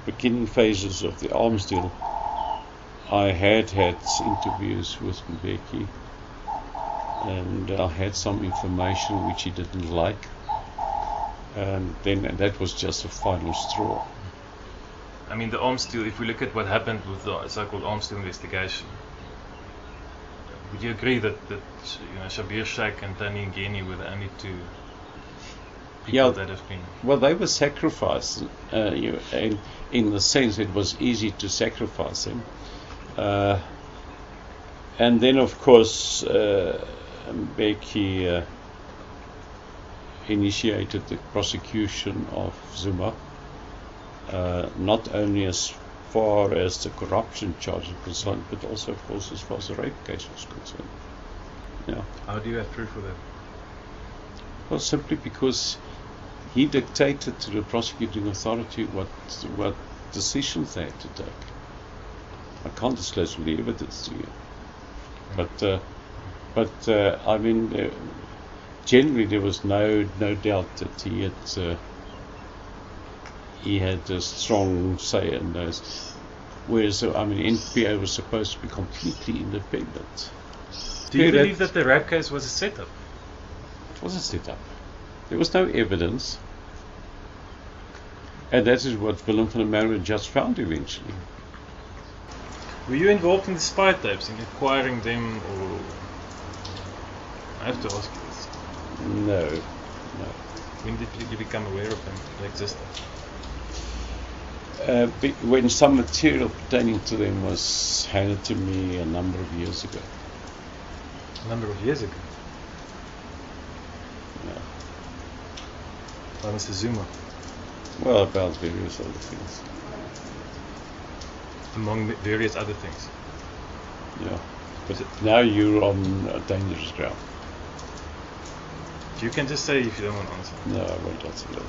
beginning phases of the arms deal, I had interviews with Mbeki, and I had some information which he didn't like, and that was just the final straw. I mean, the arms deal, if we look at what happened with the so-called arms deal investigation, would you agree that Schabir Shaik and Tony Ngeni were the only two people that have been... Well, they were sacrificed, in the sense it was easy to sacrifice them. And then, of course, Mbeki initiated the prosecution of Zuma, not only as far as the corruption charge is concerned, but also, of course, as far as the rape case was concerned. Yeah. How do you have proof of that? Well, simply because he dictated to the prosecuting authority what decisions they had to take. I can't disclose all the evidence to you, but I mean, generally there was no doubt that he had a strong say in those. Whereas, I mean, NPA was supposed to be completely independent. Do you believe that the rape case was a setup? It was a setup. There was no evidence, and that is what Willem van der Merwe just found eventually. Were you involved in the spy tapes, in acquiring them, or... I have to ask you this. No. When did you become aware of them, they existed? When some material pertaining to them was handed to me a number of years ago. A number of years ago? Yeah. By Mr. Zuma? Well, about various other things. Among various other things? Yeah. But now you're on a dangerous ground. You can just say if you don't want to answer. No, I won't answer that.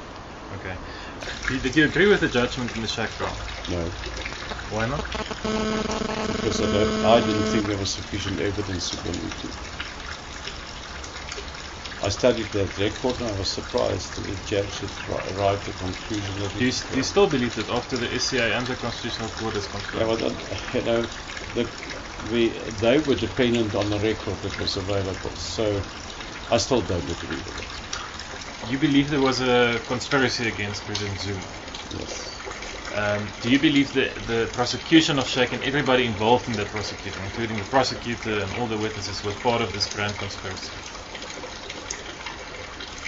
Okay. Did you agree with the judgment in the Shaik trial? No. Why not? Because I didn't think there was sufficient evidence to believe it. I studied that record and I was surprised that the judge had arrived at the conclusion that... Do you still believe that after the SCA and the Constitutional Court has confirmed? Yeah, well, they were dependent on the record that was available, so I still don't agree with it. You believe there was a conspiracy against President Zuma? Yes. Do you believe the prosecution of Shaik and everybody involved in that prosecution, including the prosecutor and all the witnesses, were part of this grand conspiracy?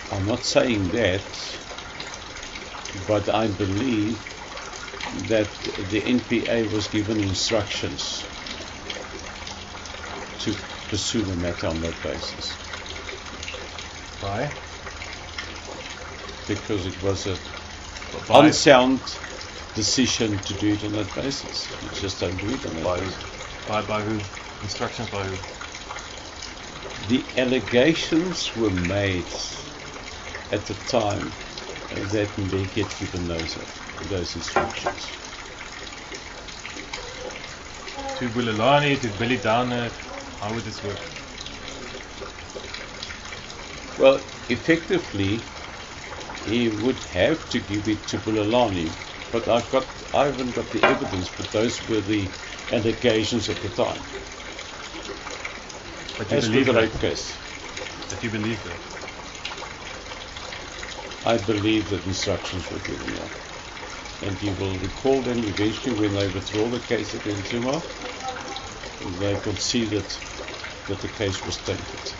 I'm not saying that, but I believe that the NPA was given instructions to pursue the matter on that basis. Why? Because it was an unsound decision to do it on that basis. You just don't do it on that basis. By who? Instructions by who? The allegations were made at the time that Mbeki had given those instructions. To Bulelani, to Billy Downer, how would this work? Well, effectively, he would have to give it to Bulelani, but I haven't got the evidence, but those were the allegations at the time. But you as believe with the that? rape case. That you believe that? I believe that instructions were given, yeah. And you will recall then eventually when they withdraw the case against Zuma, they conceded that the case was tainted.